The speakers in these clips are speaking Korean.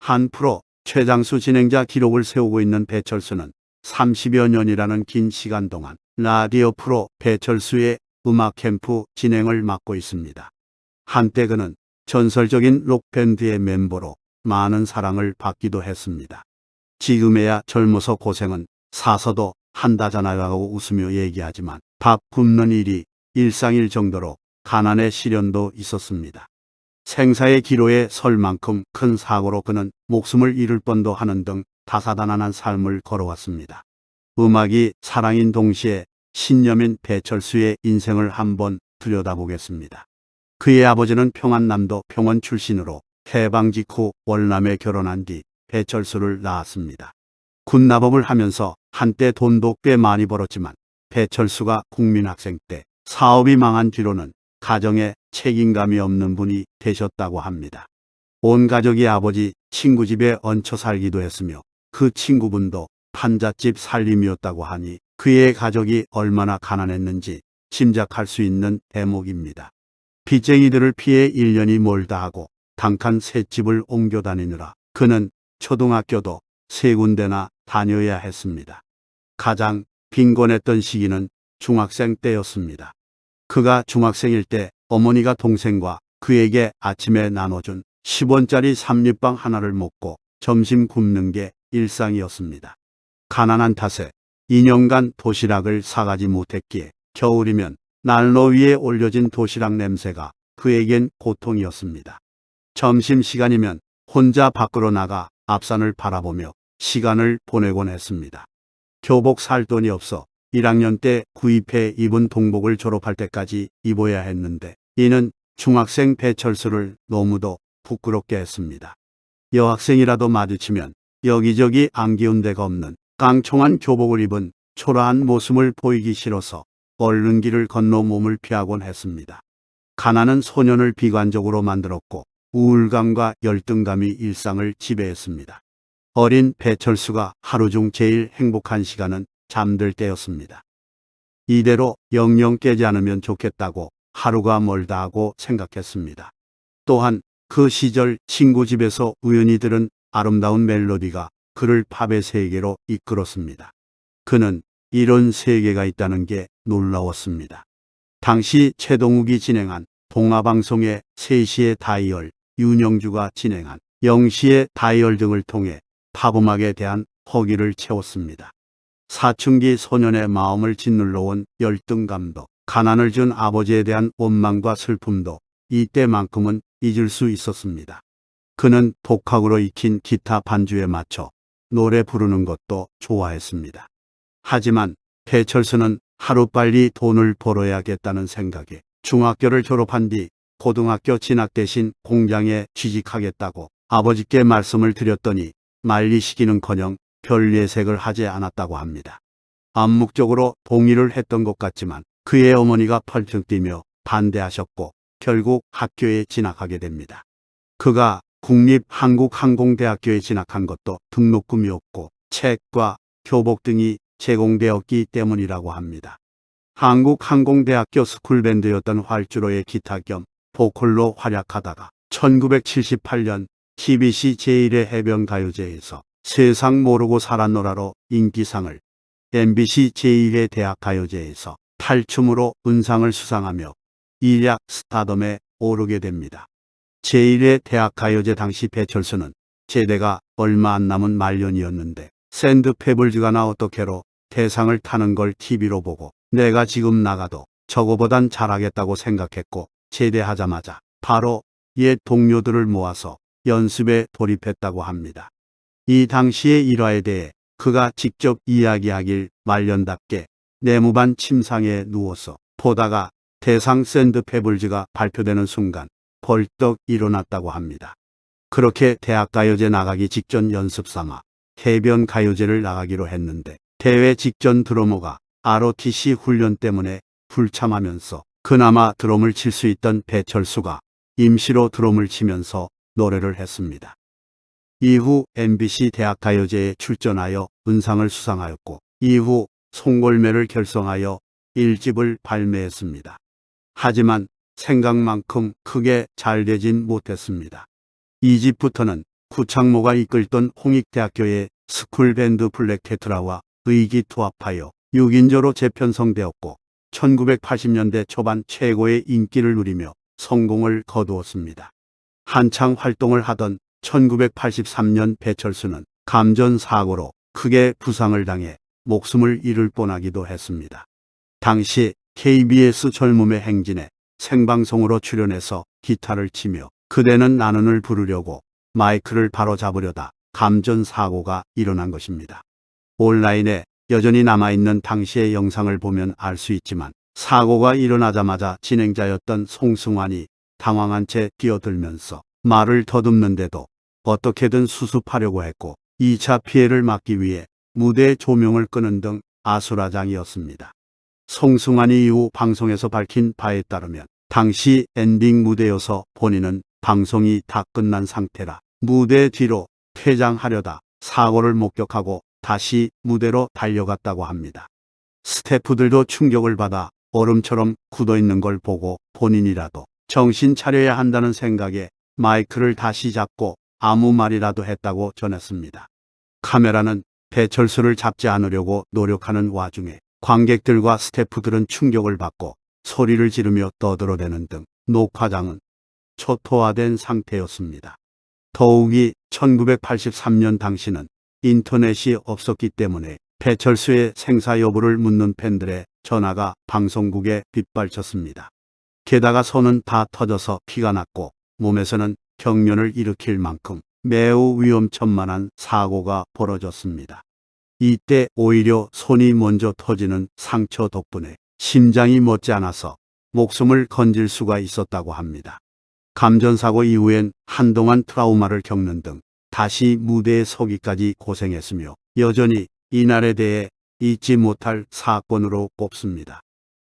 한 프로 최장수 진행자 기록을 세우고 있는 배철수는 30여 년이라는 긴 시간 동안 라디오 프로 배철수의 음악 캠프 진행을 맡고 있습니다. 한때 그는 전설적인 록밴드의 멤버로 많은 사랑을 받기도 했습니다. 지금에야 젊어서 고생은 사서도 한다잖아요 하고 웃으며 얘기하지만 밥 굶는 일이 일상일 정도로 가난의 시련도 있었습니다. 생사의 기로에 설 만큼 큰 사고로 그는 목숨을 잃을 뻔도 하는 등 다사다난한 삶을 걸어왔습니다. 음악이 사랑인 동시에 신념인 배철수의 인생을 한번 들여다보겠습니다. 그의 아버지는 평안남도 평원 출신으로 해방 직후 월남에 결혼한 뒤 배철수를 낳았습니다. 군납업을 하면서 한때 돈도 꽤 많이 벌었지만 배철수가 국민학생 때 사업이 망한 뒤로는 가정에 책임감이 없는 분이 되셨다고 합니다. 온 가족이 아버지 친구 집에 얹혀 살기도 했으며 그 친구분도 판잣집 살림이었다고 하니 그의 가족이 얼마나 가난했는지 짐작할 수 있는 대목입니다. 빚쟁이들을 피해 1년이 멀다 하고 단칸 새 집을 옮겨 다니느라 그는 초등학교도 3군데나 다녀야 했습니다. 가장 빈곤했던 시기는 중학생 때였습니다. 그가 중학생일 때 어머니가 동생과 그에게 아침에 나눠준 10원짜리 삼립빵 하나를 먹고 점심 굶는 게 일상이었습니다. 가난한 탓에 2년간 도시락을 사가지 못했기에 겨울이면 난로 위에 올려진 도시락 냄새가 그에겐 고통이었습니다. 점심시간이면 혼자 밖으로 나가 앞산을 바라보며 시간을 보내곤 했습니다. 교복 살 돈이 없어 1학년 때 구입해 입은 동복을 졸업할 때까지 입어야 했는데 이는 중학생 배철수를 너무도 부끄럽게 했습니다. 여학생이라도 마주치면 여기저기 안기운 데가 없는 깡총한 교복을 입은 초라한 모습을 보이기 싫어서 얼른 길을 건너 몸을 피하곤 했습니다. 가난은 소년을 비관적으로 만들었고 우울감과 열등감이 일상을 지배했습니다. 어린 배철수가 하루 중 제일 행복한 시간은 잠들 때였습니다. 이대로 영영 깨지 않으면 좋겠다고 하루가 멀다 하고 생각했습니다. 또한 그 시절 친구 집에서 우연히 들은 아름다운 멜로디가 그를 팝의 세계로 이끌었습니다. 그는 이런 세계가 있다는 게 놀라웠습니다. 당시 최동욱이 진행한 동아방송의 3시의 다이얼, 윤영주가 진행한 0시의 다이얼 등을 통해 팝음악에 대한 허기를 채웠습니다. 사춘기 소년의 마음을 짓눌러 온 열등감도 가난을 준 아버지에 대한 원망과 슬픔도 이때만큼은 잊을 수 있었습니다. 그는 독학으로 익힌 기타 반주에 맞춰 노래 부르는 것도 좋아했습니다. 하지만 배철수는 하루빨리 돈을 벌어야겠다는 생각에 중학교를 졸업한 뒤 고등학교 진학 대신 공장에 취직하겠다고 아버지께 말씀을 드렸더니 말리시기는커녕 별 예색을 하지 않았다고 합니다. 암묵적으로 동의를 했던 것 같지만 그의 어머니가 펄쩍 뛰며 반대하셨고 결국 학교에 진학하게 됩니다. 그가 국립한국항공대학교에 진학한 것도 등록금이었고 책과 교복 등이 제공되었기 때문이라고 합니다. 한국항공대학교 스쿨밴드였던 활주로의 기타 겸 보컬로 활약하다가 1978년 TBC 제1회 해변가요제에서 세상 모르고 살았노라로 인기상을, MBC 제1회 대학가요제에서 탈춤으로 은상을 수상하며 일약 스타덤에 오르게 됩니다. 제1회 대학가요제 당시 배철수는 제대가 얼마 안 남은 말년이었는데 샌드페블즈가 나 어떻게로 대상을 타는 걸 TV로 보고 내가 지금 나가도 저거보단 잘하겠다고 생각했고 제대하자마자 바로 옛 동료들을 모아서 연습에 돌입했다고 합니다. 이 당시의 일화에 대해 그가 직접 이야기하길 말년답게 내무반 침상에 누워서 보다가 대상 샌드페블즈가 발표되는 순간 벌떡 일어났다고 합니다. 그렇게 대학가요제 나가기 직전 연습삼아 해변가요제를 나가기로 했는데 대회 직전 드러머가 ROTC 훈련 때문에 불참하면서 그나마 드럼을 칠 수 있던 배철수가 임시로 드럼을 치면서 노래를 했습니다. 이후 MBC 대학가요제에 출전하여 은상을 수상하였고 이후 송골매를 결성하여 1집을 발매했습니다. 하지만 생각만큼 크게 잘 되진 못했습니다. 2집부터는 구창모가 이끌던 홍익대학교의 스쿨밴드 블랙테트라와 의기투합하여 6인조로 재편성되었고 1980년대 초반 최고의 인기를 누리며 성공을 거두었습니다. 한창 활동을 하던 1983년 배철수는 감전사고로 크게 부상을 당해 목숨을 잃을 뻔하기도 했습니다. 당시 KBS 젊음의 행진에 생방송으로 출연해서 기타를 치며 그대는 나는을 부르려고 마이크를 바로잡으려다 감전사고가 일어난 것입니다. 온라인에 여전히 남아있는 당시의 영상을 보면 알 수 있지만 사고가 일어나자마자 진행자였던 송승환이 당황한 채 뛰어들면서 말을 더듬는데도 어떻게든 수습하려고 했고 2차 피해를 막기 위해 무대 조명을 끄는 등 아수라장이었습니다. 송승환이 이후 방송에서 밝힌 바에 따르면 당시 엔딩 무대여서 본인은 방송이 다 끝난 상태라 무대 뒤로 퇴장하려다 사고를 목격하고 다시 무대로 달려갔다고 합니다. 스태프들도 충격을 받아 얼음처럼 굳어있는 걸 보고 본인이라도 정신 차려야 한다는 생각에 마이크를 다시 잡고 아무 말이라도 했다고 전했습니다. 카메라는 배철수를 잡지 않으려고 노력하는 와중에 관객들과 스태프들은 충격을 받고 소리를 지르며 떠들어대는 등 녹화장은 초토화된 상태였습니다. 더욱이 1983년 당시는 인터넷이 없었기 때문에 배철수의 생사 여부를 묻는 팬들의 전화가 방송국에 빗발쳤습니다. 게다가 손은 다 터져서 피가 났고 몸에서는 경련을 일으킬 만큼 매우 위험천만한 사고가 벌어졌습니다. 이때 오히려 손이 먼저 터지는 상처 덕분에 심장이 멎지않아서 목숨을 건질 수가 있었다고 합니다. 감전사고 이후엔 한동안 트라우마를 겪는 등 다시 무대에 서기까지 고생했으며 여전히 이날에 대해 잊지 못할 사건으로 꼽습니다.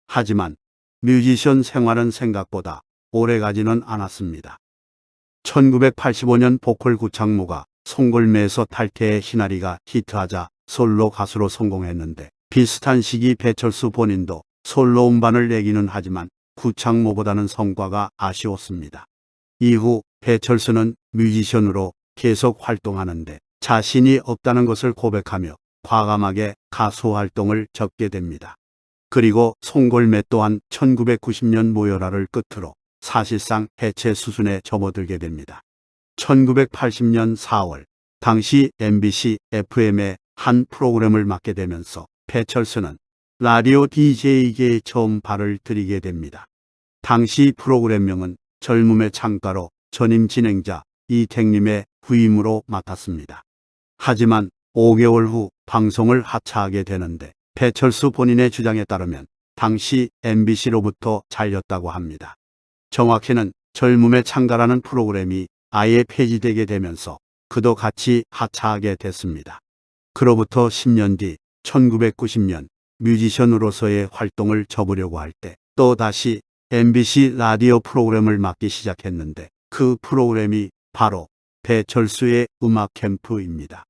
하지만 뮤지션 생활은 생각보다 오래가지는 않았습니다. 1985년 보컬 구창모가 송골매에서 탈퇴해 희나리가 히트하자 솔로 가수로 성공했는데 비슷한 시기 배철수 본인도 솔로 음반을 내기는 하지만 구창모보다는 성과가 아쉬웠습니다. 이후 배철수는 뮤지션으로 계속 활동하는데 자신이 없다는 것을 고백하며 과감하게 가수 활동을 접게 됩니다. 그리고 송골매 또한 1990년 모여라를 끝으로 사실상 해체 수순에 접어들게 됩니다. 1980년 4월 당시 MBC FM의 한 프로그램을 맡게 되면서 배철수는 라디오 DJ계에 처음 발을 들이게 됩니다. 당시 프로그램명은 젊음의 창가로 전임 진행자 이택님의 후임으로 맡았습니다. 하지만 5개월 후 방송을 하차하게 되는데 배철수 본인의 주장에 따르면 당시 MBC로부터 잘렸다고 합니다. 정확히는 젊음의 창가라는 프로그램이 아예 폐지되게 되면서 그도 같이 하차하게 됐습니다. 그로부터 10년 뒤 1990년 뮤지션으로서의 활동을 접으려고 할 때 또다시 MBC 라디오 프로그램을 맡기 시작했는데 그 프로그램이 바로 배철수의 음악 캠프입니다.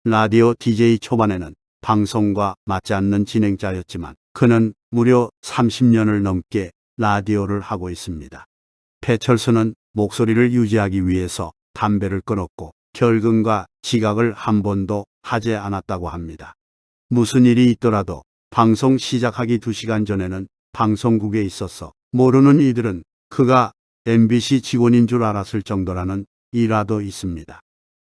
라디오 DJ 초반에는 방송과 맞지 않는 진행자였지만 그는 무려 30년을 넘게 라디오를 하고 있습니다. 배철수는 목소리를 유지하기 위해서 담배를 끊었고 결근과 지각을 한 번도 하지 않았다고 합니다. 무슨 일이 있더라도 방송 시작하기 2시간 전에는 방송국에 있어서 모르는 이들은 그가 MBC 직원인 줄 알았을 정도라는 일화도 있습니다.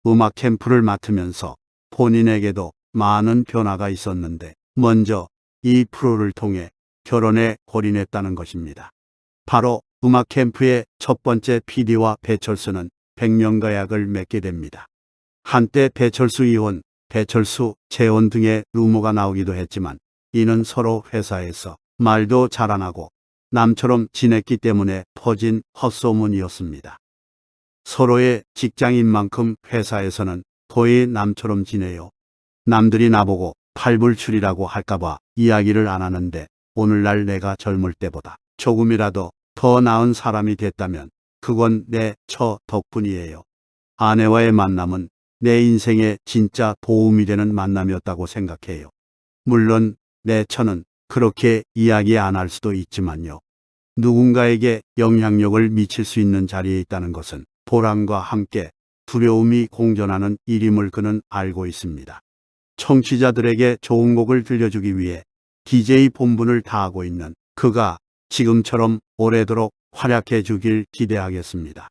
음악 캠프를 맡으면서 본인에게도 많은 변화가 있었는데 먼저 이 프로를 통해 결혼에 골인했다는 것입니다. 바로 음악 캠프의 첫 번째 PD와 배철수는 백년가 약을 맺게 됩니다. 한때 배철수 이혼, 배철수 재혼 등의 루머가 나오기도 했지만 이는 서로 회사에서 말도 잘 안 하고 남처럼 지냈기 때문에 퍼진 헛소문이었습니다. 서로의 직장인 만큼 회사에서는 거의 남처럼 지내요. 남들이 나보고 팔불출이라고 할까봐 이야기를 안 하는데 오늘날 내가 젊을 때보다 조금이라도 더 나은 사람이 됐다면 그건 내 처 덕분이에요. 아내와의 만남은 내 인생에 진짜 도움이 되는 만남이었다고 생각해요. 물론 내 처는 그렇게 이야기 안 할 수도 있지만요. 누군가에게 영향력을 미칠 수 있는 자리에 있다는 것은 보람과 함께 두려움이 공존하는 일임을 그는 알고 있습니다. 청취자들에게 좋은 곡을 들려주기 위해 DJ 본분을 다하고 있는 그가 지금처럼 오래도록 활약해 주길 기대하겠습니다.